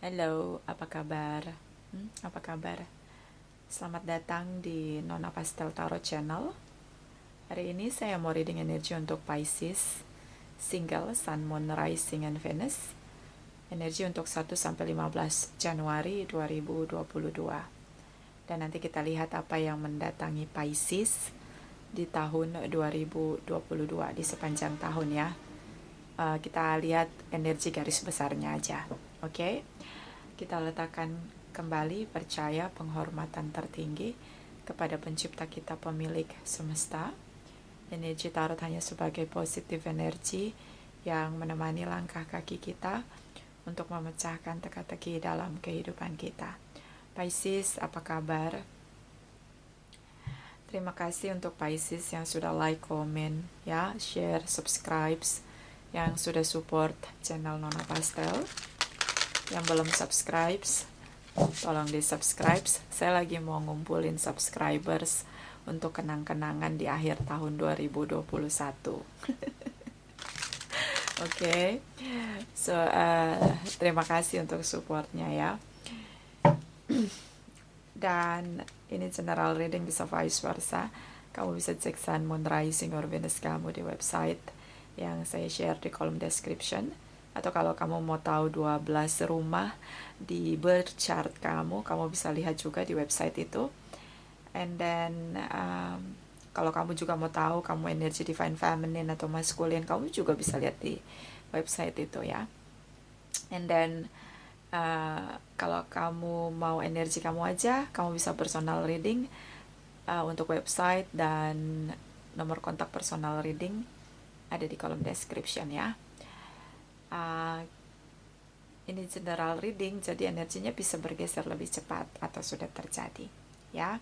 Halo, apa kabar? Apa kabar? Selamat datang di Nona Pastel Tarot Channel. Hari ini saya mau reading energi untuk Pisces, single, Sun, Moon, Rising, and Venus. Energi untuk 1-15 Januari 2022. Dan nanti kita lihat apa yang mendatangi Pisces di tahun 2022, di sepanjang tahun ya. Kita lihat energi garis besarnya aja. Oke? Kita letakkan kembali percaya penghormatan tertinggi kepada pencipta kita, pemilik semesta. Energi tarot hanya sebagai positif energi yang menemani langkah kaki kita untuk memecahkan teka-teki dalam kehidupan kita. Pisces, apa kabar? Terima kasih untuk Pisces yang sudah like, komen, ya, share, subscribe, yang sudah support channel Nona Pastel. Yang belum subscribe, tolong di subscribe. Saya lagi mau ngumpulin subscribers untuk kenang-kenangan di akhir tahun 2021. Oke. So terima kasih untuk supportnya ya. Dan ini general reading, bisa vice versa. Kamu bisa cek Sun, Moon, Rising, or Venus kamu di website yang saya share di kolom description. Atau kalau kamu mau tahu 12 rumah di birth chart kamu bisa lihat juga di website itu. And then kalau kamu juga mau tahu kamu energi divine feminine atau masculine, kamu juga bisa lihat di website itu ya. And then kalau kamu mau energi kamu aja, kamu bisa personal reading untuk website, dan nomor kontak personal reading ada di kolom description ya. Ini general reading, jadi energinya bisa bergeser lebih cepat atau sudah terjadi ya.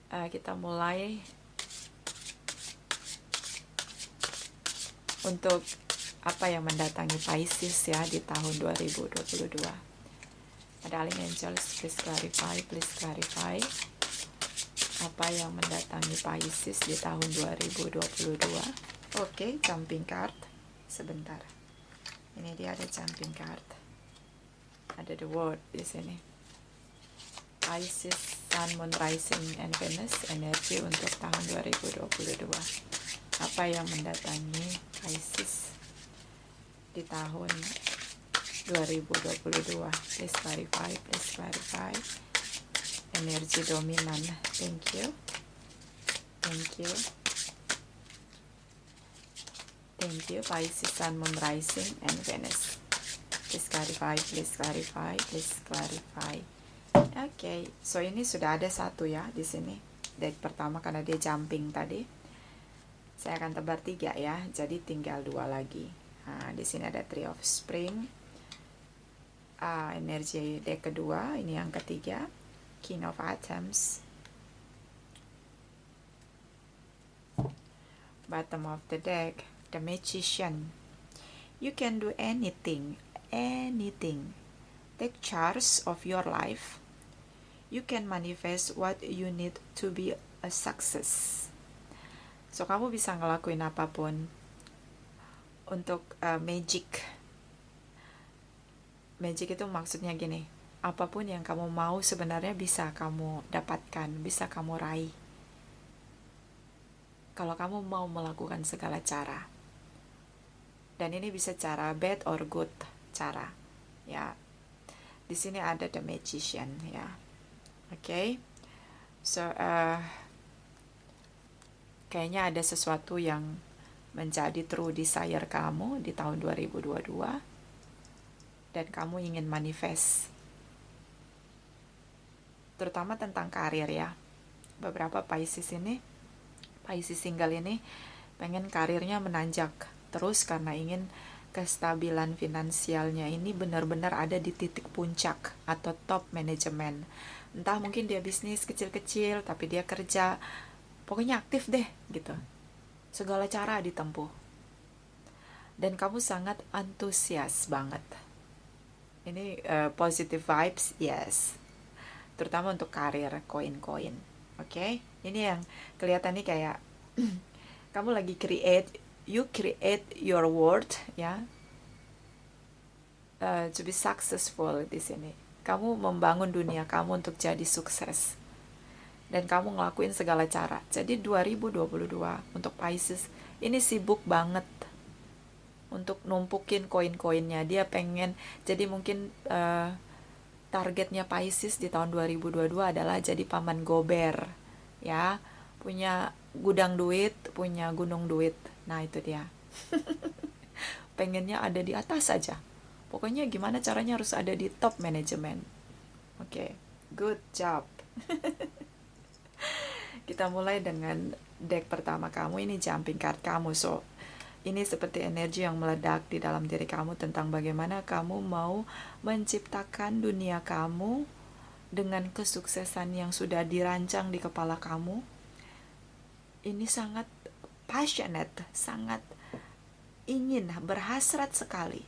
Kita mulai untuk apa yang mendatangi Pisces ya di tahun 2022. Darling Angels, please clarify apa yang mendatangi Pisces di tahun 2022. Oke, jumping card. Sebentar. Ini dia ada jumping card. Ada the word di sini. Pisces, Sun, Moon, Rising, and Venus, energi untuk tahun 2022. Apa yang mendatangi Pisces di tahun 2022? Please clarify. Energi dominan. Thank you. Pisces, Sun, Moon, Rising, and Venus. Please clarify. Oke, so ini sudah ada satu ya di sini. Deck pertama karena dia jumping tadi. Saya akan tebar 3 ya, jadi tinggal 2 lagi. Nah, di sini ada Three of Spring. Energi deck kedua, ini yang ketiga, King of Atoms. Bottom of the deck, the Magician. You can do anything. Take charge of your life. You can manifest what you need to be a success. So kamu bisa ngelakuin apapun untuk magic. Magic itu maksudnya gini, apapun yang kamu mau sebenarnya bisa kamu dapatkan, bisa kamu raih. Kalau kamu mau melakukan segala cara. Dan ini bisa cara bad or good cara. Ya. Di sini ada the Magician ya. Oke. So kayaknya ada sesuatu yang menjadi true desire kamu di tahun 2022 dan kamu ingin manifest, terutama tentang karir ya. Beberapa Pisces single ini pengen karirnya menanjak terus karena ingin kestabilan finansialnya ini benar-benar ada di titik puncak atau top manajemen. Entah mungkin dia bisnis kecil-kecil tapi dia kerja, pokoknya aktif deh gitu. Segala cara ditempuh. Dan kamu sangat antusias banget. Ini positive vibes, yes. Terutama untuk karir, koin-koin. Oke? Ini yang kelihatan nih kayak kamu lagi you create your world ya. to be successful di sini. Kamu membangun dunia kamu untuk jadi sukses. Dan kamu ngelakuin segala cara. Jadi 2022 untuk Pisces ini sibuk banget untuk numpukin koin-koinnya. Dia pengen, jadi mungkin targetnya Pisces di tahun 2022 adalah jadi paman gober. Ya, punya gudang duit, punya gunung duit. Nah, itu dia. Pengennya ada di atas saja. Pokoknya gimana caranya harus ada di top manajemen. Oke, good job. Kita mulai dengan deck pertama kamu, ini jumping card kamu. So, ini seperti energi yang meledak di dalam diri kamu tentang bagaimana kamu mau menciptakan dunia kamu dengan kesuksesan yang sudah dirancang di kepala kamu. Ini sangat passionate, sangat ingin, berhasrat sekali.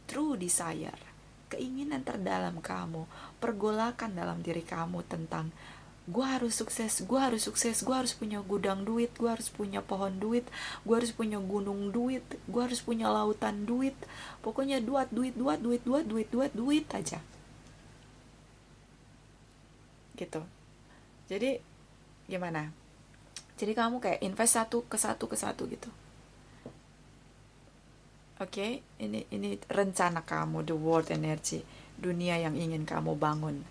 True desire, keinginan terdalam kamu, pergolakan dalam diri kamu tentang gue harus sukses, gue harus sukses, gue harus punya gudang duit, gue harus punya pohon duit, gue harus punya gunung duit, gue harus punya lautan duit, pokoknya duit aja gitu. Jadi gimana, jadi kamu kayak invest satu ke satu gitu. Oke, ini rencana kamu, the world energy, dunia yang ingin kamu bangun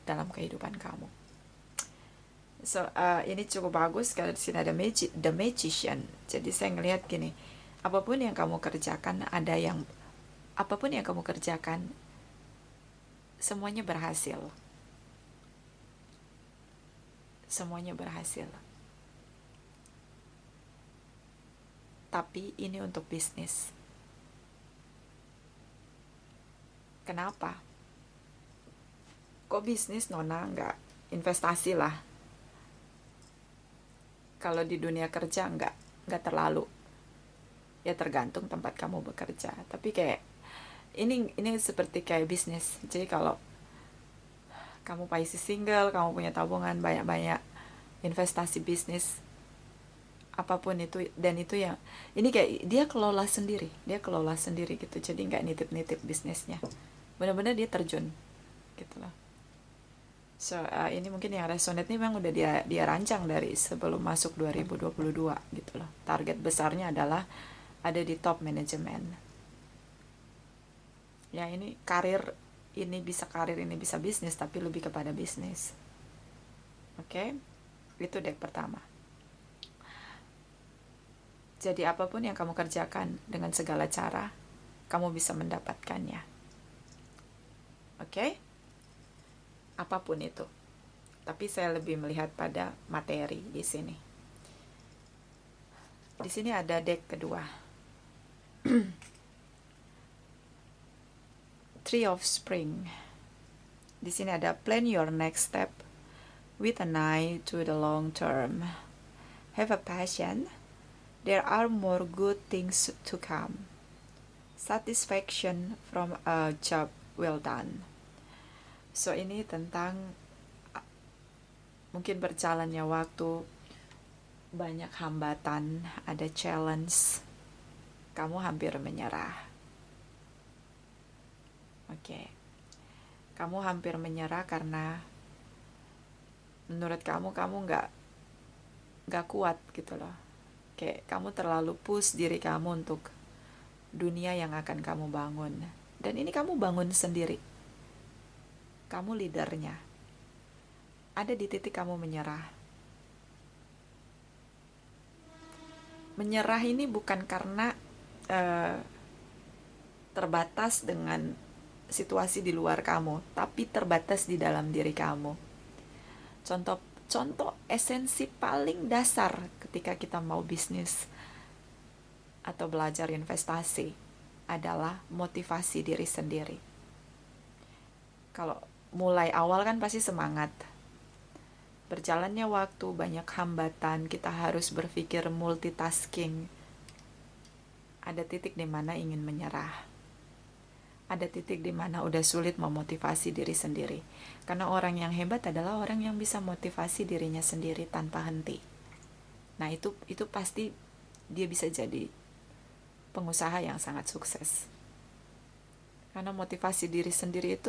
dalam kehidupan kamu. So, ini cukup bagus karena di sini ada the magician. Jadi saya ngelihat gini, apapun yang kamu kerjakan, apapun yang kamu kerjakan, semuanya berhasil. Semuanya berhasil. Tapi ini untuk bisnis. Kenapa? Kok bisnis, Nona? Nggak investasi lah. Kalau di dunia kerja nggak terlalu. Ya tergantung tempat kamu bekerja. Tapi kayak ini seperti kayak bisnis. Jadi kalau kamu Pisces single, kamu punya tabungan banyak-banyak, investasi bisnis, apapun itu, dan itu yang ini kayak dia kelola sendiri gitu. Jadi nggak nitip-nitip bisnisnya. Benar-benar dia terjun gitu loh. So, ini mungkin yang resonate nih memang udah dia rancang dari sebelum masuk 2022 gitu loh. Target besarnya adalah ada di top manajemen. Ya, ini karir, ini bisa bisnis, tapi lebih kepada bisnis. Oke? Itu deck pertama. Jadi apapun yang kamu kerjakan dengan segala cara, kamu bisa mendapatkannya. Oke? Apapun itu. Tapi saya lebih melihat pada materi di sini. Di sini ada deck kedua. Tree of Spring. Di sini ada plan your next step with an eye to the long term. Have a passion. There are more good things to come. Satisfaction from a job well done. So ini tentang mungkin berjalannya waktu, banyak hambatan, ada challenge, kamu hampir menyerah. Oke. Kamu hampir menyerah karena menurut kamu nggak kuat gitu loh. Kayak kamu terlalu push diri kamu untuk dunia yang akan kamu bangun. Dan ini kamu bangun sendiri. Kamu leadernya. Ada di titik kamu menyerah. Menyerah ini bukan karena terbatas dengan situasi di luar kamu, tapi terbatas di dalam diri kamu. Contoh esensi paling dasar ketika kita mau bisnis atau belajar investasi adalah motivasi diri sendiri. Kalau mulai awal kan pasti semangat. Berjalannya waktu, banyak hambatan, kita harus berpikir multitasking. Ada titik di mana ingin menyerah. Ada titik di mana udah sulit memotivasi diri sendiri. Karena orang yang hebat adalah orang yang bisa motivasi dirinya sendiri tanpa henti. Nah, itu pasti dia bisa jadi pengusaha yang sangat sukses. Karena motivasi diri sendiri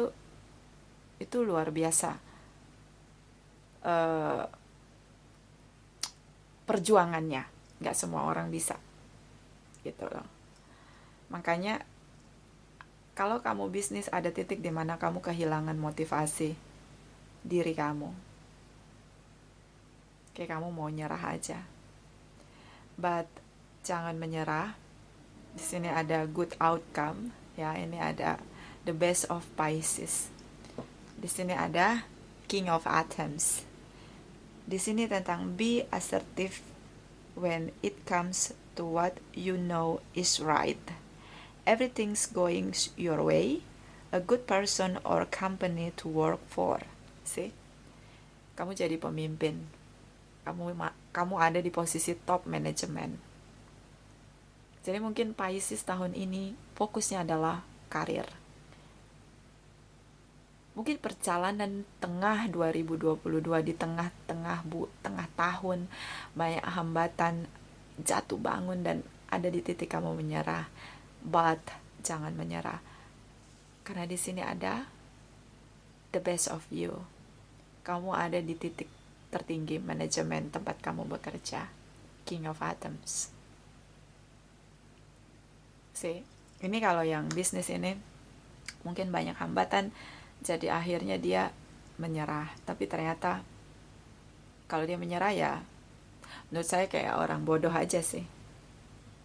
itu luar biasa. Perjuangannya, nggak semua orang bisa, gitu loh. Makanya kalau kamu bisnis ada titik di mana kamu kehilangan motivasi diri kamu, kayak kamu mau nyerah aja. But jangan menyerah. Di sini ada good outcome, ya. Ini ada the best of Pisces. Di sini ada King of Atoms. Di sini tentang be assertive when it comes to what you know is right. Everything's going your way. A good person or company to work for. See? Kamu jadi pemimpin. Kamu ada di posisi top manajemen. Jadi mungkin Pisces tahun ini fokusnya adalah karir. Mungkin perjalanan tengah 2022, di tengah tahun banyak hambatan, jatuh bangun, dan ada di titik kamu menyerah. But jangan menyerah. Karena di sini ada the best of you. Kamu ada di titik tertinggi manajemen tempat kamu bekerja. King of Atoms. See, ini kalau yang bisnis ini mungkin banyak hambatan, jadi akhirnya dia menyerah. Tapi ternyata kalau dia menyerah, ya menurut saya kayak orang bodoh aja sih.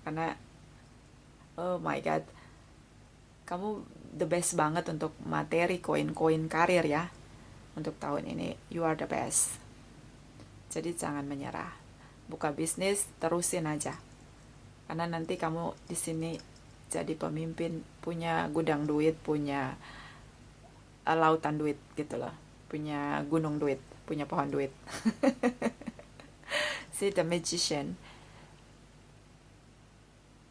Karena oh my god, kamu the best banget untuk materi, koin-koin karir ya. Untuk tahun ini, you are the best. Jadi jangan menyerah. Buka bisnis, terusin aja. Karena nanti kamu di sini jadi pemimpin, punya gudang duit, punya lautan duit gitu loh. Punya gunung duit, punya pohon duit. See, the magician.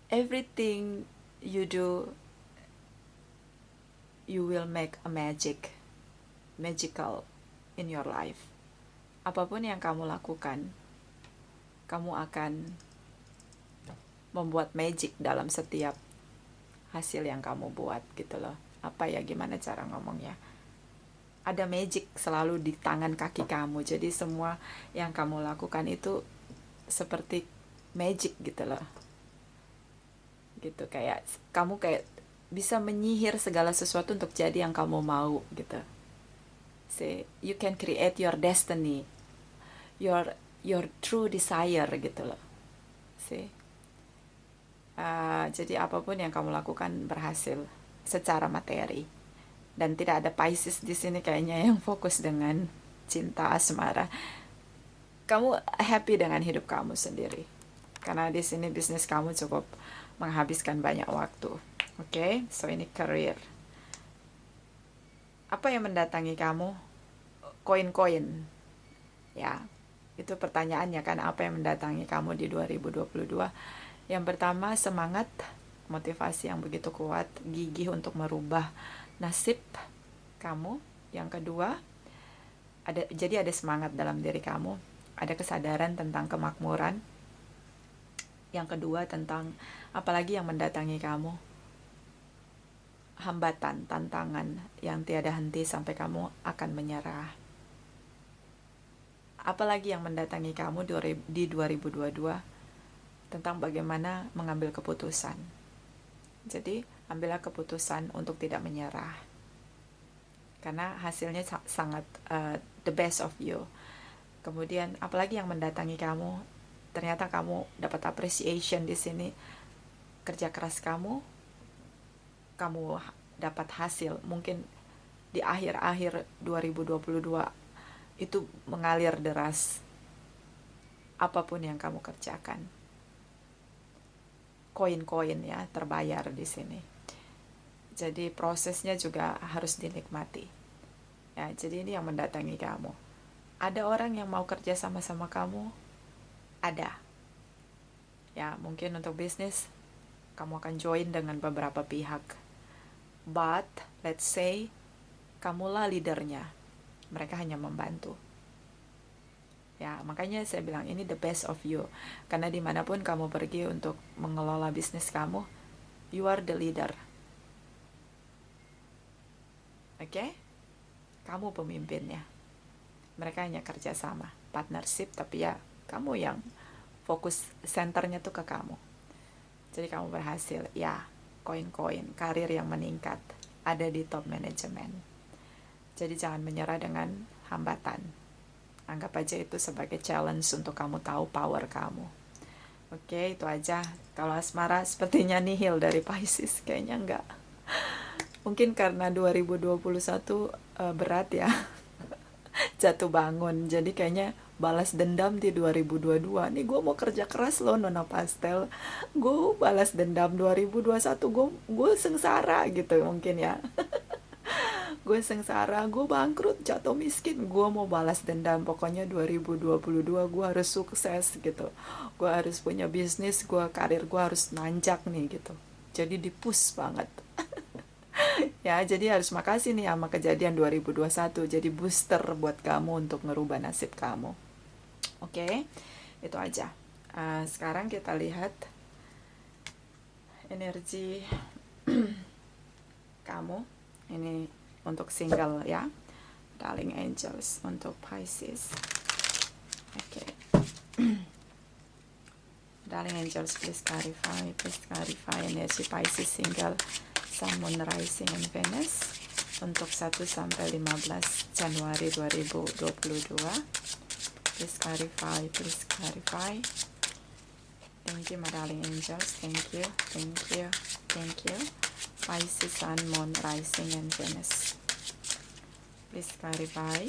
Everything you do, you will make a magical in your life. Apapun yang kamu lakukan, kamu akan membuat magic dalam setiap hasil yang kamu buat gitu loh. Apa ya, gimana cara ngomongnya? Ada magic selalu di tangan kaki kamu. Jadi semua yang kamu lakukan itu seperti magic gitu loh. Gitu, kayak kamu kayak bisa menyihir segala sesuatu untuk jadi yang kamu mau gitu. See, you can create your destiny, your true desire gitu loh. See, jadi apapun yang kamu lakukan berhasil secara materi. Dan tidak ada Pisces di sini kayaknya yang fokus dengan cinta asmara. Kamu happy dengan hidup kamu sendiri. Karena di sini bisnis kamu cukup menghabiskan banyak waktu. Oke, so ini career. Apa yang mendatangi kamu? Koin-koin. Ya, itu pertanyaannya kan, apa yang mendatangi kamu di 2022? Yang pertama, semangat, motivasi yang begitu kuat, gigih untuk merubah nasib kamu. Yang kedua, jadi ada semangat dalam diri kamu, ada kesadaran tentang kemakmuran. Yang kedua, tentang apalagi yang mendatangi kamu, hambatan, tantangan yang tiada henti sampai kamu akan menyerah. Apalagi yang mendatangi kamu di 2022, tentang bagaimana mengambil keputusan. Jadi, ambillah keputusan untuk tidak menyerah. Karena hasilnya sangat the best of you. Kemudian, apalagi yang mendatangi kamu, ternyata kamu dapat appreciation di sini. Kerja keras kamu dapat hasil. Mungkin di akhir-akhir 2022 itu mengalir deras. Apapun yang kamu kerjakan, koin-koin ya, terbayar di sini. Jadi prosesnya juga harus dinikmati. Ya, jadi ini yang mendatangi kamu. Ada orang yang mau kerja sama-sama kamu? Ada. Ya, mungkin untuk bisnis kamu akan join dengan beberapa pihak. But let's say kamulah leadernya. Mereka hanya membantu. Ya, makanya saya bilang ini the best of you. Karena dimanapun kamu pergi untuk mengelola bisnis kamu, you are the leader. Oke? Kamu pemimpinnya. Mereka hanya kerjasama, partnership, tapi ya kamu yang fokus senternya tuh ke kamu. Jadi kamu berhasil, ya, koin-koin, karir yang meningkat, ada di top manajemen. Jadi jangan menyerah dengan hambatan. Anggap aja itu sebagai challenge untuk kamu tahu power kamu. Oke, itu aja. Kalau asmara sepertinya nihil dari Pisces, kayaknya enggak. Mungkin karena 2021 berat ya, jatuh bangun. Jadi kayaknya balas dendam di 2022. Nih gue mau kerja keras loh Nona Pastel. Gue balas dendam 2021, gue sengsara gitu mungkin ya. Gue sengsara, gue bangkrut, jatuh miskin, gue mau balas dendam. Pokoknya 2022 gue harus sukses gitu. Gue harus punya bisnis, karir gue harus nanjak nih gitu. Jadi di-push banget. Ya, jadi harus makasih nih sama kejadian 2021. Jadi booster buat kamu untuk ngerubah nasib kamu. Oke, itu aja. Sekarang kita lihat energi kamu. Ini untuk single ya. Darling Angels untuk Pisces. Oke. Darling Angels, please clarify energi Pisces single, Sun, Moon, Rising, and Venus untuk 1 sampai 15 Januari 2022. Please clarify. Thank you, my darling angels. Thank you. Pisces, Sun, Moon, Rising, and Venus. Please clarify.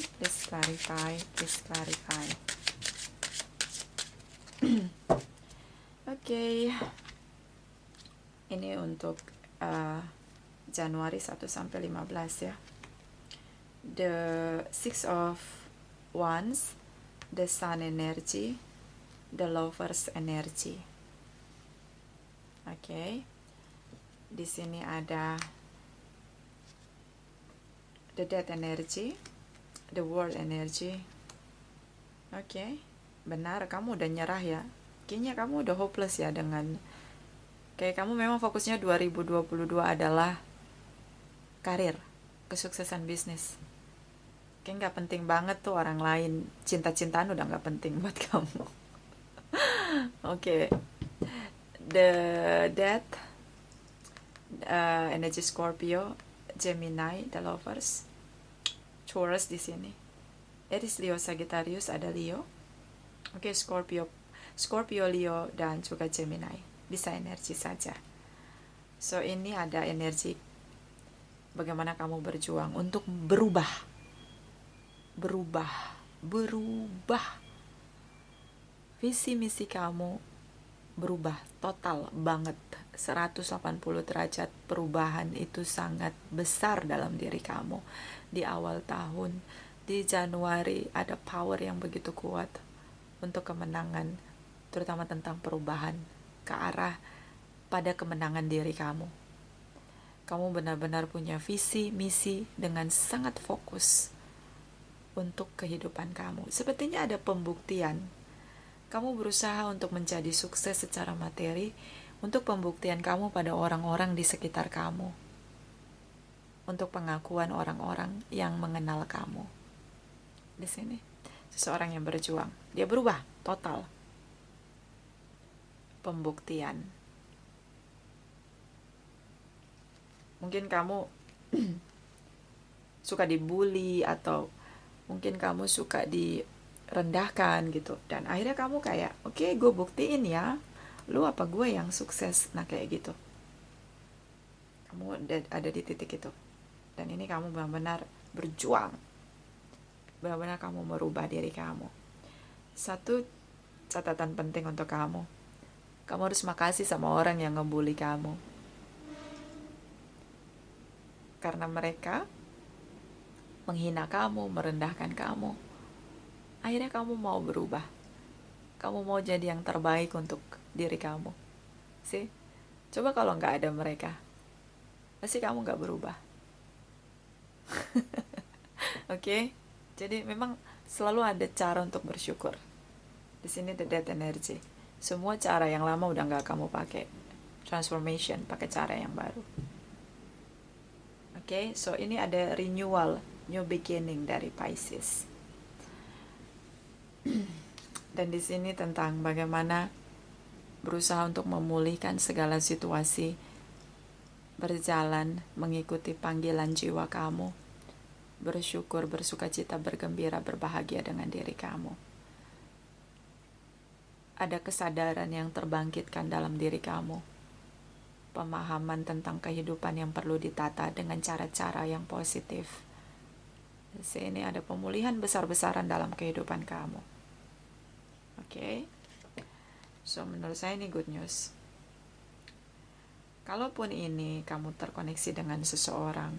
Oke. Ini untuk Januari 1 sampai 15 ya. The Six of Wands, the Sun energy, the Lovers energy. Oke. Di sini ada the Death energy, the World energy. Oke. Benar, kamu udah nyerah ya. Kayaknya kamu udah hopeless ya dengan kayak kamu memang fokusnya 2022 adalah karir, kesuksesan bisnis. Kayak nggak penting banget tuh orang lain, cinta-cintaan udah nggak penting buat kamu. Oke. The Death, energy Scorpio, Gemini, the Lovers, Taurus di sini. Aries, Leo, Sagittarius, ada Leo. Oke, Scorpio, Leo, dan juga Gemini. Bisa energi saja. So ini ada energi bagaimana kamu berjuang untuk berubah. Visi misi kamu berubah total banget. 180 derajat perubahan itu sangat besar dalam diri kamu. Di awal tahun, di Januari ada power yang begitu kuat untuk kemenangan, terutama tentang perubahan ke arah pada kemenangan diri kamu. Kamu benar-benar punya visi, misi dengan sangat fokus untuk kehidupan kamu. Sepertinya ada pembuktian. Kamu berusaha untuk menjadi sukses secara materi, untuk pembuktian kamu pada orang-orang di sekitar kamu. Untuk pengakuan orang-orang yang mengenal kamu. Di sini, seseorang yang berjuang. Dia berubah total. Pembuktian. Mungkin kamu suka dibully atau mungkin kamu suka direndahkan gitu. Dan akhirnya kamu kayak, oke, gue buktiin ya, lu apa gue yang sukses. Nah kayak gitu. Kamu ada di titik itu. Dan ini kamu benar-benar berjuang. Benar-benar kamu merubah diri kamu. Satu catatan penting untuk kamu. Kamu harus makasih sama orang yang ngebully kamu. Karena mereka menghina kamu, merendahkan kamu. Akhirnya kamu mau berubah. Kamu mau jadi yang terbaik untuk diri kamu. Sih? Coba kalau nggak ada mereka, pasti kamu nggak berubah. Oke? Jadi memang selalu ada cara untuk bersyukur. Di sini the Death energy. Semua cara yang lama udah nggak kamu pakai. Transformation, pakai cara yang baru. Oke? Oke, so ini ada renewal, new beginning dari Pisces. Dan di sini tentang bagaimana berusaha untuk memulihkan segala situasi, berjalan mengikuti panggilan jiwa kamu, bersyukur, bersukacita, bergembira, berbahagia dengan diri kamu. Ada kesadaran yang terbangkitkan dalam diri kamu, pemahaman tentang kehidupan yang perlu ditata dengan cara-cara yang positif. Di sini ada pemulihan besar-besaran dalam kehidupan kamu. Oke. So menurut saya ini good news. Kalaupun ini kamu terkoneksi dengan seseorang,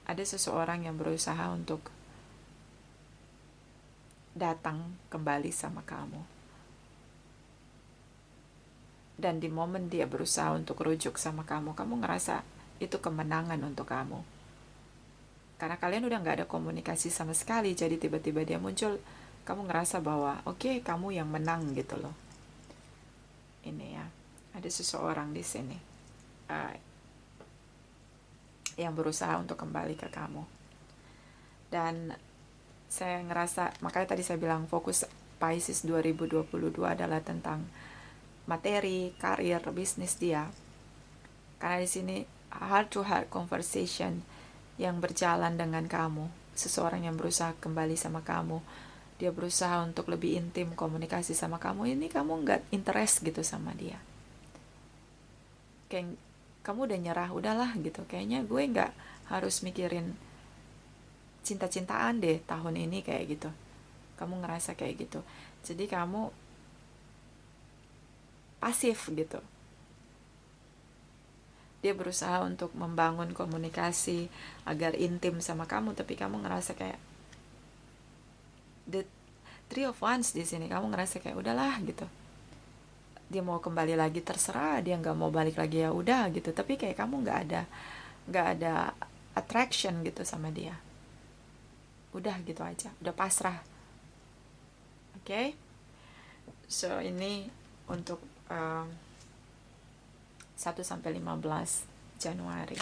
ada seseorang yang berusaha untuk datang kembali sama kamu. Dan di momen dia berusaha untuk rujuk sama kamu, kamu ngerasa itu kemenangan untuk kamu. Karena kalian udah gak ada komunikasi sama sekali, jadi tiba-tiba dia muncul, kamu ngerasa bahwa oke, kamu yang menang gitu loh. Ini ya, ada seseorang di sini yang berusaha untuk kembali ke kamu. Dan saya ngerasa, makanya tadi saya bilang fokus Pisces 2022 adalah tentang materi, karir, bisnis dia. Karena di sini heart to heart conversation yang berjalan dengan kamu, seseorang yang berusaha kembali sama kamu, dia berusaha untuk lebih intim komunikasi sama kamu, ini kamu nggak interest gitu sama dia. Kayak kamu udah nyerah, udahlah gitu, kayaknya gue nggak harus mikirin cinta-cintaan deh tahun ini kayak gitu. Kamu ngerasa kayak gitu, jadi kamu pasif gitu. Dia berusaha untuk membangun komunikasi agar intim sama kamu, tapi kamu ngerasa kayak the three of wands di sini. Kamu ngerasa kayak udahlah gitu. Dia mau kembali lagi terserah, dia nggak mau balik lagi ya udah gitu. Tapi kayak kamu nggak ada attraction gitu sama dia. Udah gitu aja, udah pasrah. Oke? So ini untuk 1-15 Januari.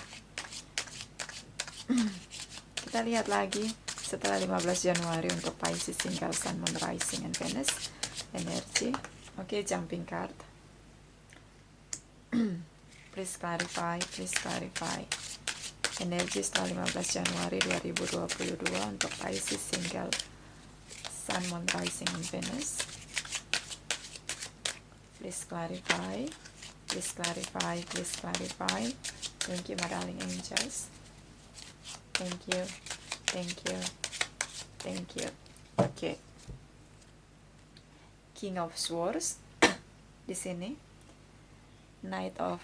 Kita lihat lagi setelah 15 Januari untuk Pisces, single Sun, Moon, Rising, and Venus energy. Oke, jumping card. Please clarify energi setelah 15 Januari 2022 untuk Pisces, single Sun, Moon, Rising, and Venus. Please clarify. Thank you, my darling angels. Thank you. Oke. King of Swords di sini. Knight of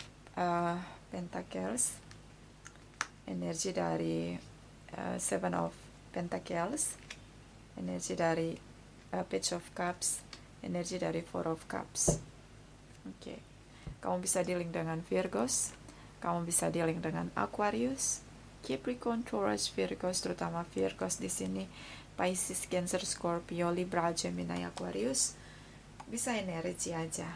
Pentacles. Energi dari Seven of Pentacles. Energi dari Page of Cups. Energi dari Four of Cups. Oke. Kamu bisa dealing dengan Virgos, kamu bisa dealing dengan Aquarius, Capricorn, Taurus, Virgos, terutama Virgos di sini, Pisces, Cancer, Scorpio, Libra, Gemini, Aquarius. Bisa energi aja.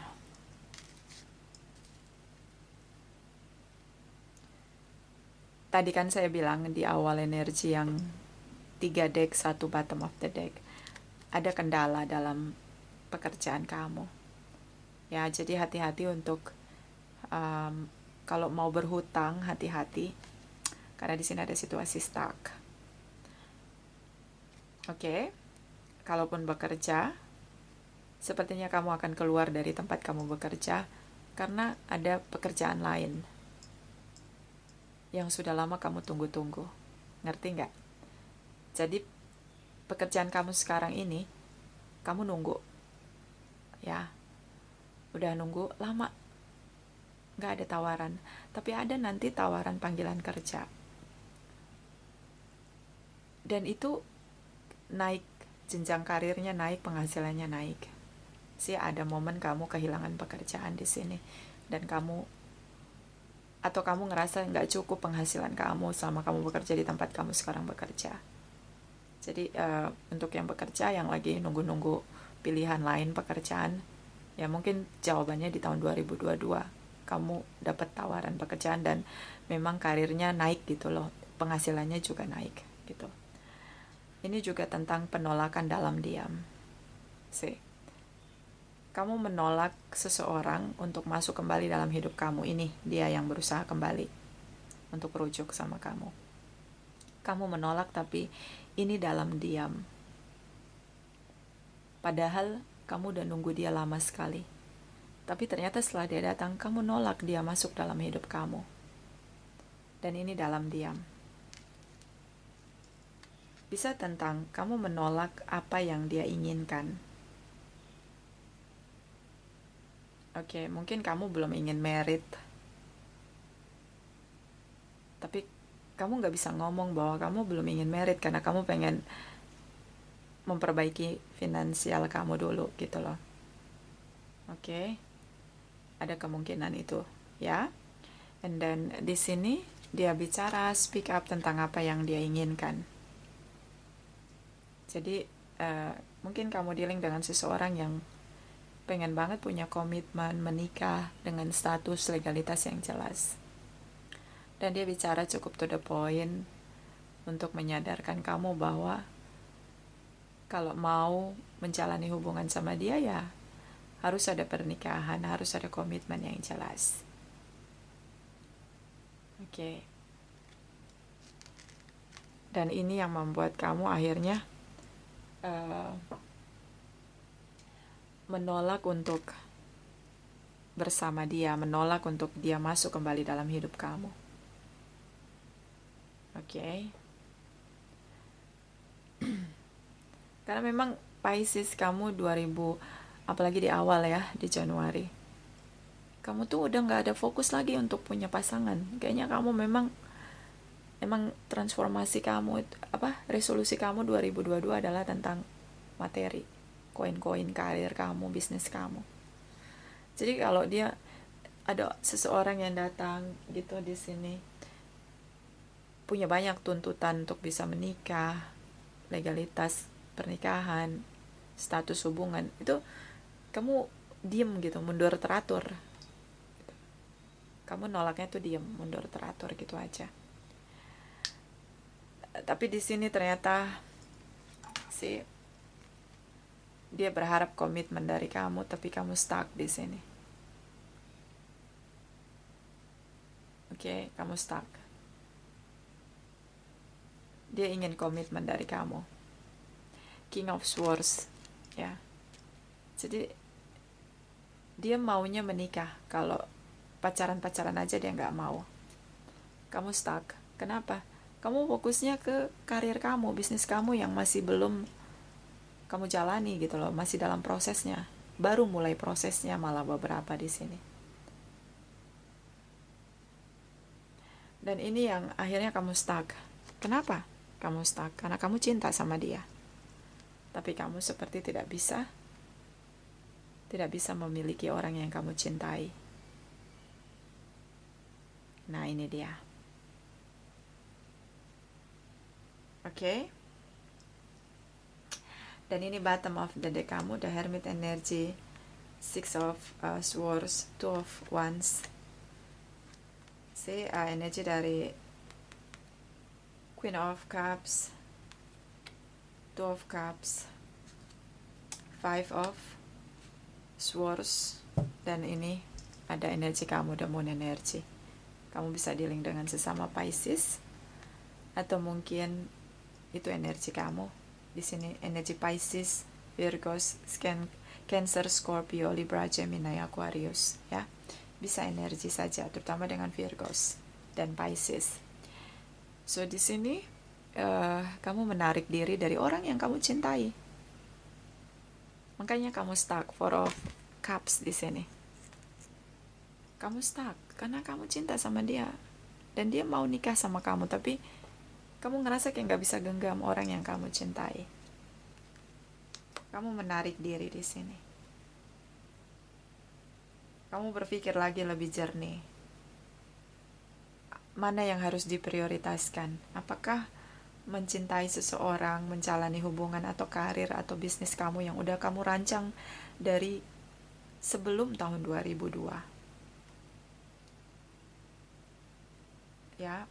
Tadi kan saya bilang di awal energi yang 3 deck, 1 bottom of the deck. Ada kendala dalam pekerjaan kamu. Ya, jadi hati-hati untuk kalau mau berhutang, hati-hati karena di sini ada situasi stuck. Oke. Kalaupun bekerja, sepertinya kamu akan keluar dari tempat kamu bekerja karena ada pekerjaan lain yang sudah lama kamu tunggu-tunggu. Ngerti nggak? Jadi pekerjaan kamu sekarang ini kamu nunggu, ya, udah nunggu lama, nggak ada tawaran, tapi ada nanti tawaran panggilan kerja, dan itu naik, jenjang karirnya naik, penghasilannya naik. Sih ada momen kamu kehilangan pekerjaan di sini, dan kamu ngerasa nggak cukup penghasilan kamu selama kamu bekerja di tempat kamu sekarang bekerja. Jadi untuk yang bekerja, yang lagi nunggu-nunggu pilihan lain pekerjaan, ya mungkin jawabannya di tahun 2022 kamu dapat tawaran pekerjaan dan memang karirnya naik gitu loh. penghasilannya juga naik gitu. Ini juga tentang penolakan dalam diam. Kamu menolak seseorang untuk masuk kembali dalam hidup kamu. Ini dia yang berusaha kembali untuk rujuk sama kamu. Kamu menolak, tapi ini dalam diam. Padahal kamu udah nunggu dia lama sekali. Tapi ternyata setelah dia datang, kamu nolak dia masuk dalam hidup kamu. Dan ini dalam diam. Bisa tentang kamu menolak apa yang dia inginkan. Oke, mungkin kamu belum ingin merit. Tapi kamu gak bisa ngomong bahwa kamu belum ingin merit karena kamu pengen memperbaiki finansial kamu dulu gitu loh. Oke, ada kemungkinan itu ya. And then di sini dia bicara speak up tentang apa yang dia inginkan. Jadi mungkin kamu dealing dengan seseorang yang pengen banget punya komitmen menikah dengan status legalitas yang jelas. Dan dia bicara cukup to the point untuk menyadarkan kamu bahwa kalau mau menjalani hubungan sama dia ya harus ada pernikahan, harus ada komitmen yang jelas. Oke. Dan ini yang membuat kamu akhirnya menolak untuk bersama dia, menolak untuk dia masuk kembali dalam hidup kamu. Oke. Karena memang Pisces kamu 2000, apalagi di awal ya, di Januari, kamu tuh udah gak ada fokus lagi untuk punya pasangan. Kayaknya kamu memang transformasi kamu, resolusi kamu 2022 adalah tentang materi, koin-koin, karir kamu, bisnis kamu. Jadi kalau dia ada seseorang yang datang gitu di sini punya banyak tuntutan untuk bisa menikah, legalitas pernikahan, status hubungan, itu kamu diem gitu, mundur teratur. Kamu nolaknya tuh diem, mundur teratur gitu aja. Tapi di sini ternyata dia berharap komitmen dari kamu, tapi kamu stuck di sini. Oke, kamu stuck. Dia ingin komitmen dari kamu. King of Swords, ya. Jadi dia maunya menikah. Kalau pacaran-pacaran aja dia nggak mau. Kamu stuck. Kenapa? Kamu fokusnya ke karir kamu, bisnis kamu yang masih belum kamu jalani gitu loh, masih dalam prosesnya. Baru mulai prosesnya malah beberapa di sini. Dan ini yang akhirnya kamu stuck. Kenapa kamu stuck? Karena kamu cinta sama dia. Tapi kamu seperti tidak bisa memiliki orang yang kamu cintai. Nah, ini dia. Oke. Dan ini bottom of the deck kamu, the Hermit energy, Six of Swords, Two of Wands. Energi dari Queen of Cups, Two of Cups, Five of Swords, dan ini ada energi kamu, the Moon energy. Kamu bisa dealing dengan sesama Pisces, atau mungkin itu energi kamu. Di sini energi Pisces, Virgos, Cancer, Scorpio, Libra, Gemini, Aquarius, ya. Bisa energi saja, terutama dengan Virgos dan Pisces. So di sini kamu menarik diri dari orang yang kamu cintai. Makanya kamu stuck. Four of Cups di sini. Kamu stuck karena kamu cinta sama dia dan dia mau nikah sama kamu, tapi kamu ngerasa kayak nggak bisa genggam orang yang kamu cintai. Kamu menarik diri di sini. Kamu berpikir lagi lebih jernih. Mana yang harus diprioritaskan? Apakah mencintai seseorang, menjalani hubungan atau karir atau bisnis kamu yang udah kamu rancang dari sebelum tahun 2002? Ya.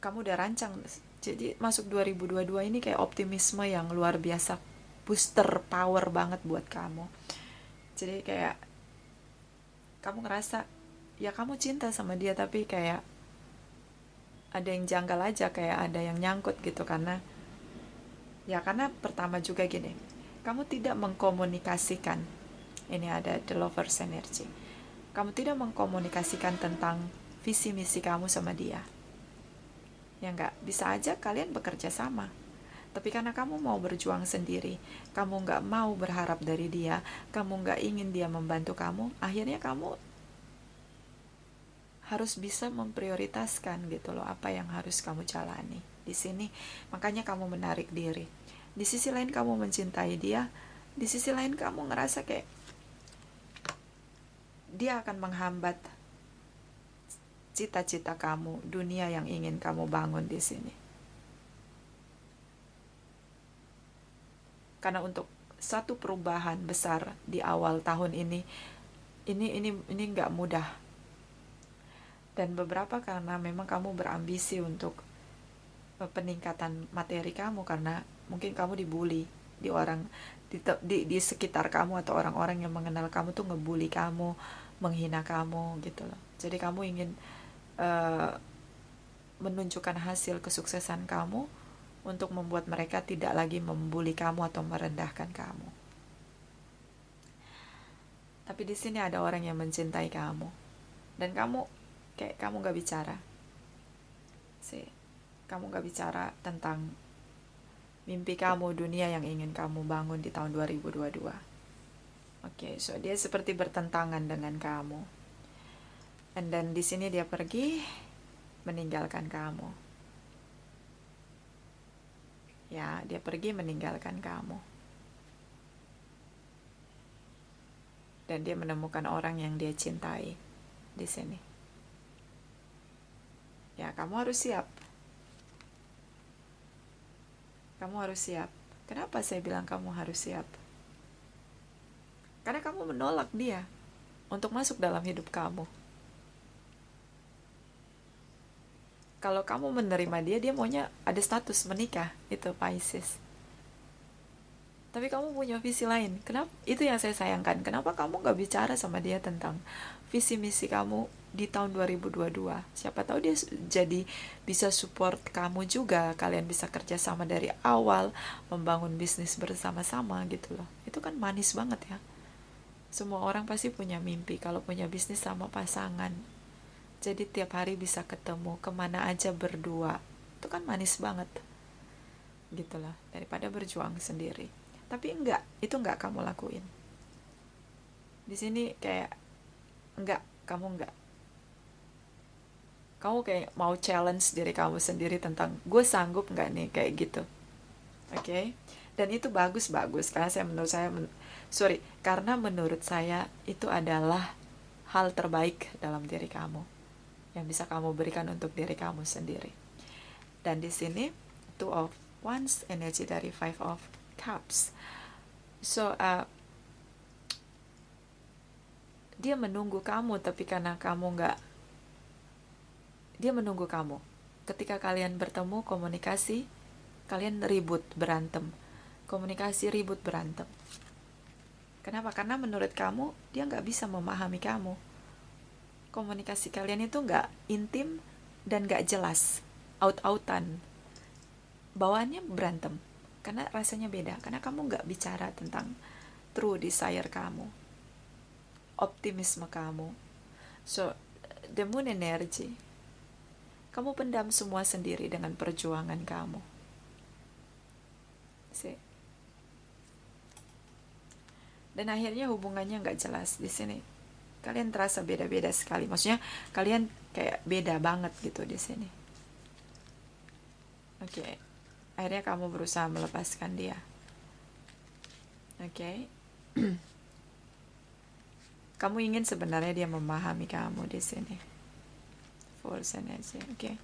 kamu udah rancang. Jadi masuk 2022 ini kayak optimisme yang luar biasa, booster power banget buat kamu. Jadi kayak kamu ngerasa ya kamu cinta sama dia, tapi kayak ada yang janggal aja, kayak ada yang nyangkut gitu. Karena pertama juga gini, kamu tidak mengkomunikasikan. Ini ada the lovers energy. Kamu tidak mengkomunikasikan tentang visi misi kamu sama dia. Ya enggak, bisa aja kalian bekerja sama. Tapi karena kamu mau berjuang sendiri, kamu nggak mau berharap dari dia, kamu nggak ingin dia membantu kamu, akhirnya kamu harus bisa memprioritaskan gitu loh apa yang harus kamu jalani. Di sini makanya kamu menarik diri. Di sisi lain kamu mencintai dia, di sisi lain kamu ngerasa kayak dia akan menghambat cita-cita kamu, dunia yang ingin kamu bangun di sini. Karena untuk satu perubahan besar di awal tahun ini nggak mudah. Dan beberapa karena memang kamu berambisi untuk peningkatan materi kamu, karena mungkin kamu dibully di orang di sekitar kamu, atau orang-orang yang mengenal kamu tuh ngebully kamu, menghina kamu gitu loh. Jadi kamu ingin menunjukkan hasil kesuksesan kamu untuk membuat mereka tidak lagi membuli kamu atau merendahkan kamu. Tapi di sini ada orang yang mencintai kamu, dan kamu nggak bicara. Kamu nggak bicara tentang mimpi kamu, dunia yang ingin kamu bangun di tahun 2022. So dia seperti bertentangan dengan kamu. And then di sini dia pergi meninggalkan kamu. Ya, dia pergi meninggalkan kamu. Dan dia menemukan orang yang dia cintai di sini. Ya, kamu harus siap. Kamu harus siap. Kenapa saya bilang kamu harus siap? Karena kamu menolak dia untuk masuk dalam hidup kamu. Kalau kamu menerima dia, dia maunya ada status menikah, itu Pisces. Tapi kamu punya visi lain. Kenapa? Itu yang saya sayangkan. Kenapa kamu gak bicara sama dia tentang visi misi kamu di tahun 2022? Siapa tahu dia jadi bisa support kamu juga. Kalian bisa kerja sama dari awal, membangun bisnis bersama-sama gitu loh. Itu kan manis banget ya. Semua orang pasti punya mimpi kalau punya bisnis sama pasangan. Jadi tiap hari bisa ketemu, kemana aja berdua. Itu kan manis banget. Gitu lah, daripada berjuang sendiri. Tapi itu enggak kamu lakuin. Di sini kayak kamu kayak mau challenge diri kamu sendiri tentang gue sanggup enggak nih kayak gitu. Oke? Dan itu bagus karena menurut saya itu adalah hal terbaik dalam diri kamu yang bisa kamu berikan untuk diri kamu sendiri. Dan di sini Two of Wands, energi dari Five of Cups. So dia menunggu kamu, tapi karena kamu dia menunggu kamu. Ketika kalian bertemu, komunikasi, kalian ribut, berantem. Komunikasi, ribut, berantem. Kenapa? Karena menurut kamu dia nggak bisa memahami kamu. Komunikasi kalian itu nggak intim dan nggak jelas, out-outan. Bawaannya berantem karena rasanya beda, karena kamu nggak bicara tentang true desire kamu, optimisme kamu. So the moon energy, kamu pendam semua sendiri dengan perjuangan kamu. Dan akhirnya hubungannya nggak jelas. Di sini kalian terasa beda-beda sekali, maksudnya kalian kayak beda banget gitu di sini. Oke. Akhirnya kamu berusaha melepaskan dia. Oke. Kamu ingin sebenarnya dia memahami kamu di sini. Force energy. Oke.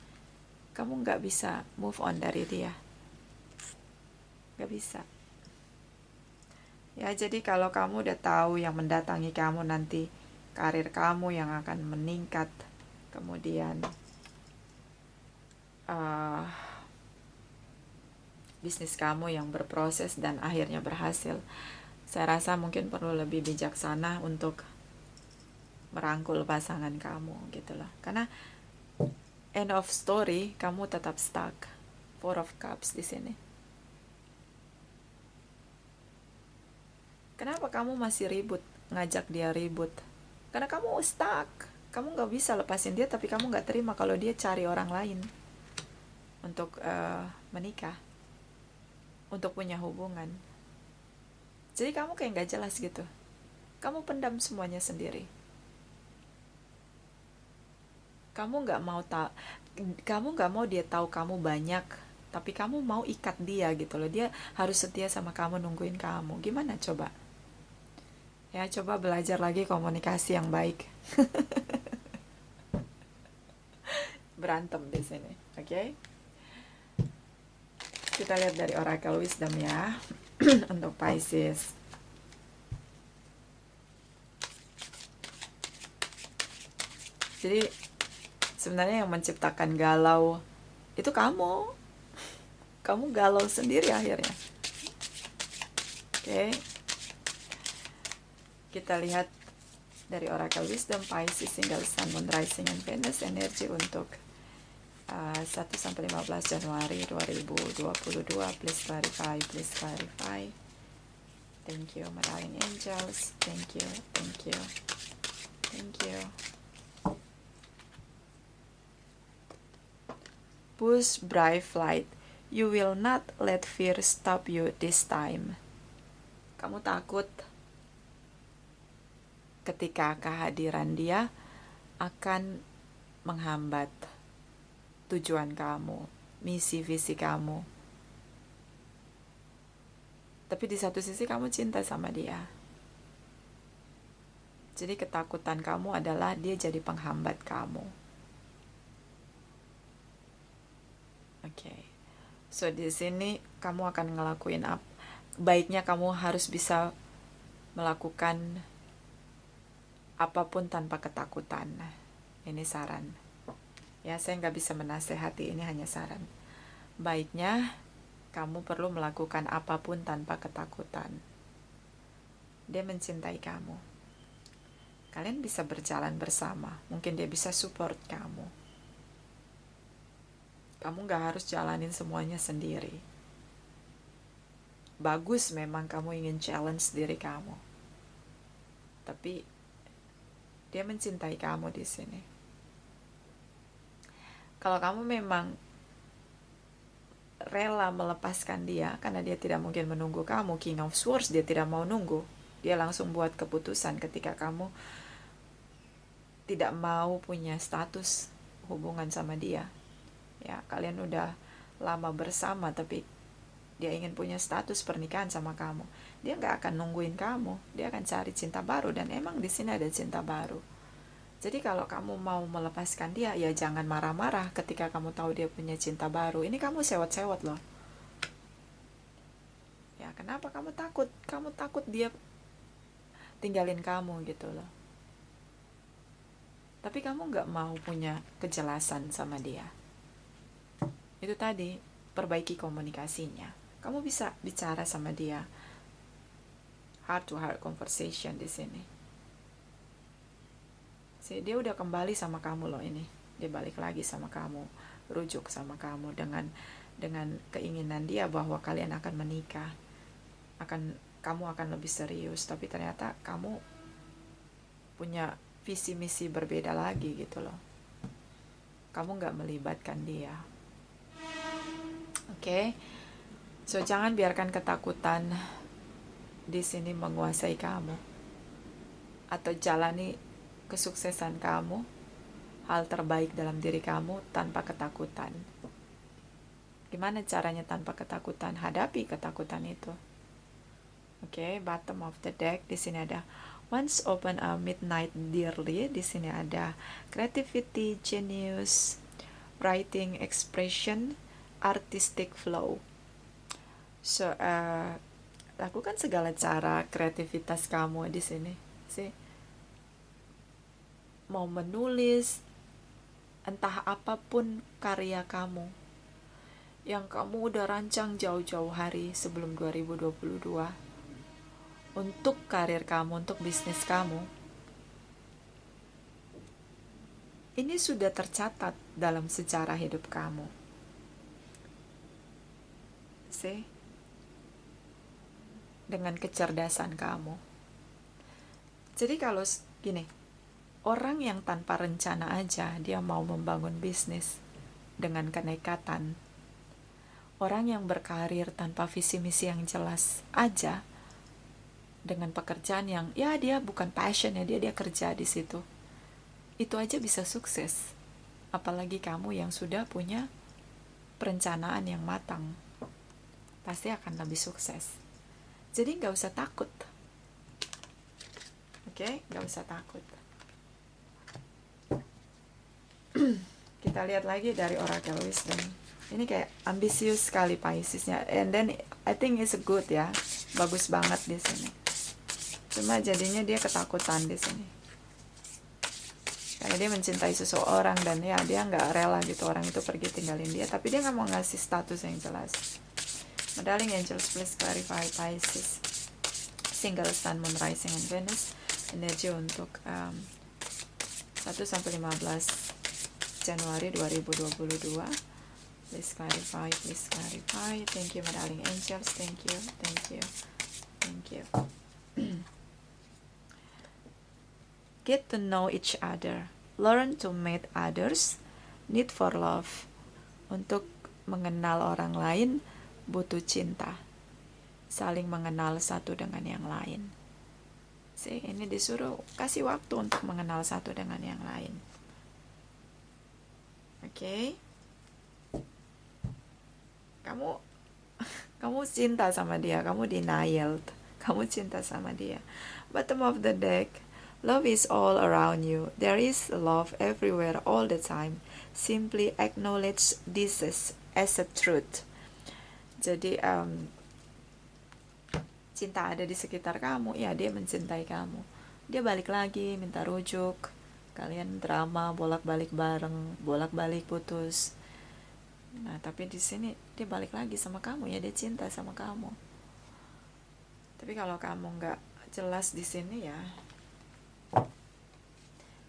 Kamu nggak bisa move on dari dia. Nggak bisa. Ya, jadi kalau kamu udah tahu yang mendatangi kamu nanti karir kamu yang akan meningkat, kemudian uh, bisnis kamu yang berproses dan akhirnya berhasil. Saya rasa mungkin perlu lebih bijaksana untuk merangkul pasangan kamu gitu loh. Karena end of story, kamu tetap stuck. Four of Cups di sini. Kenapa kamu masih ribut, ngajak dia ribut? Karena kamu stuck. Kamu nggak bisa lepasin dia, tapi kamu nggak terima kalau dia cari orang lain untuk menikah, untuk punya hubungan. Jadi kamu kayak nggak jelas gitu. Kamu pendam semuanya sendiri. Kamu nggak mau dia tahu kamu banyak, tapi kamu mau ikat dia gitu loh. Dia harus setia sama kamu, nungguin kamu. Gimana coba? Ya, coba belajar lagi komunikasi yang baik. Berantem di sini, oke? Kita lihat dari Oracle Wisdom ya. Untuk Pisces. Jadi sebenarnya yang menciptakan galau itu kamu. Kamu galau sendiri akhirnya. Oke. Kita lihat dari Oracle Wisdom Pisces, Single Sun, Moon, Rising, and Venus energi untuk 1-15 Januari 2022. Please clarify, please clarify. Thank you, Marine Angels. Thank you, thank you, thank you. Push bright flight. You will not let fear stop you this time. Kamu takut ketika kehadiran dia akan menghambat tujuan kamu, misi visi kamu. Tapi di satu sisi kamu cinta sama dia. Jadi ketakutan kamu adalah dia jadi penghambat kamu. Oke. So di sini kamu akan ngelakuin apa? Baiknya kamu harus bisa melakukan apapun tanpa ketakutan. Ini saran. Ya, saya nggak bisa menasehati, ini hanya saran. Baiknya kamu perlu melakukan apapun tanpa ketakutan. Dia mencintai kamu. Kalian bisa berjalan bersama. Mungkin dia bisa support kamu. Kamu nggak harus jalanin semuanya sendiri. Bagus memang kamu ingin challenge diri kamu. Tapi dia mencintai kamu di sini. Kalau kamu memang rela melepaskan dia karena dia tidak mungkin menunggu kamu, King of Swords, dia tidak mau nunggu. Dia langsung buat keputusan ketika kamu tidak mau punya status hubungan sama dia. Ya, kalian udah lama bersama tapi dia ingin punya status pernikahan sama kamu. Dia nggak akan nungguin kamu, dia akan cari cinta baru, dan emang di sini ada cinta baru. Jadi kalau kamu mau melepaskan dia, ya jangan marah-marah ketika kamu tahu dia punya cinta baru. Ini kamu sewot-sewot loh. Ya, kenapa kamu takut? Kamu takut dia tinggalin kamu gitu loh. Tapi kamu nggak mau punya kejelasan sama dia. Itu tadi, perbaiki komunikasinya. Kamu bisa bicara sama dia. Heart to heart conversation di sini. Dia udah kembali sama kamu loh ini. Dia balik lagi sama kamu, rujuk sama kamu dengan keinginan dia bahwa kalian akan menikah. Kamu akan lebih serius, tapi ternyata kamu punya visi misi berbeda lagi gitu loh. Kamu nggak melibatkan dia. Oke. So jangan biarkan ketakutan di sini menguasai kamu. Atau jalani kesuksesan kamu, hal terbaik dalam diri kamu tanpa ketakutan. Gimana caranya tanpa ketakutan? Hadapi ketakutan itu. Oke, bottom of the deck di sini ada Once Open a Midnight Dearly. Di sini ada Creativity, Genius, Writing, Expression, Artistic Flow. So, lakukan segala cara kreativitas kamu di sini. Mau menulis, entah apapun karya kamu, yang kamu udah rancang jauh-jauh hari sebelum 2022 untuk karir kamu, untuk bisnis kamu, ini sudah tercatat dalam sejarah hidup kamu. See? Dengan kecerdasan kamu. Jadi kalau gini, orang yang tanpa rencana aja dia mau membangun bisnis dengan kenekatan, orang yang berkarir tanpa visi misi yang jelas aja, dengan pekerjaan yang ya dia bukan passionnya, dia kerja di situ, itu aja bisa sukses. Apalagi kamu yang sudah punya perencanaan yang matang, pasti akan lebih sukses. Jadi nggak usah takut, oke? Nggak usah takut. Kita lihat lagi dari Oracle Wisdom. Ini kayak ambisius sekali Piscesnya, and then I think it's good ya, bagus banget di sini. Cuma jadinya dia ketakutan di sini, karena dia mencintai seseorang dan ya dia nggak rela gitu orang itu pergi tinggalin dia, tapi dia nggak mau ngasih status yang jelas. Darling Angels, please clarify Pisces single sun, moon, rising, and Venus energi untuk 1-15 Januari 2022. Please clarify, please clarify. Thank you, my darling angels. Thank you, thank you, thank you. Get to know each other. Learn to meet others. Need for love. Untuk mengenal orang lain butuh cinta. Saling mengenal satu dengan yang lain. See, ini disuruh kasih waktu untuk mengenal satu dengan yang lain. Oke. Kamu cinta sama dia, kamu denial, kamu cinta sama dia. Bottom of the deck, love is all around you. There is love everywhere all the time. Simply acknowledge this as a truth. Jadi cinta ada di sekitar kamu, ya dia mencintai kamu. Dia balik lagi minta rujuk, kalian drama bolak-balik bareng, bolak-balik putus. Nah, tapi di sini dia balik lagi sama kamu, ya dia cinta sama kamu. Tapi kalau kamu nggak jelas di sini ya,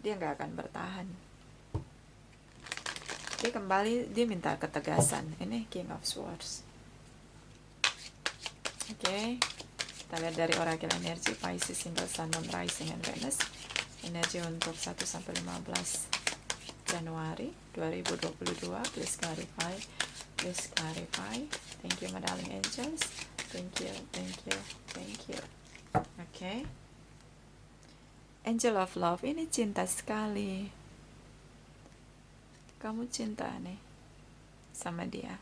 dia nggak akan bertahan. Dia kembali, dia minta ketegasan. Ini King of Swords. Oke, kita lihat dari Oracle Energy Pisces single sun, moon, rising, and Venus. Energi untuk 1-15 Januari 2022. Please clarify, please clarify. Thank you, my darling angels. Thank you, thank you, thank you. Okay. Angel of love, ini cinta sekali. Kamu cinta nih sama dia.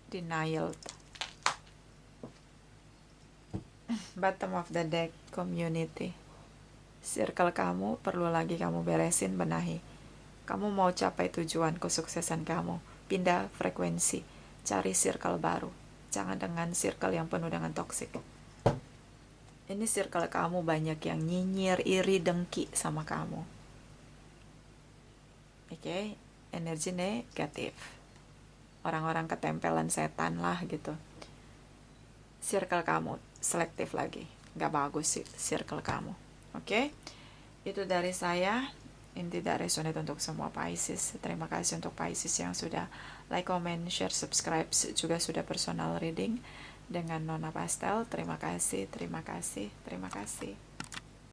Denial. Bottom of the deck, community. Circle kamu perlu lagi kamu beresin, benahi. Kamu mau capai tujuan kesuksesan kamu, pindah frekuensi, cari circle baru. Jangan dengan circle yang penuh dengan toksik. Ini circle kamu banyak yang nyinyir, iri, dengki sama kamu. Oke, energi negatif. Orang-orang ketempelan setan lah gitu. Circle kamu selektif lagi, nggak bagus sih circle kamu. Oke, itu dari saya. Ini tidak resonate untuk semua Pisces. Terima kasih untuk Pisces yang sudah like, comment, share, subscribe, juga sudah personal reading dengan Nona Pastel. Terima kasih, terima kasih, terima kasih.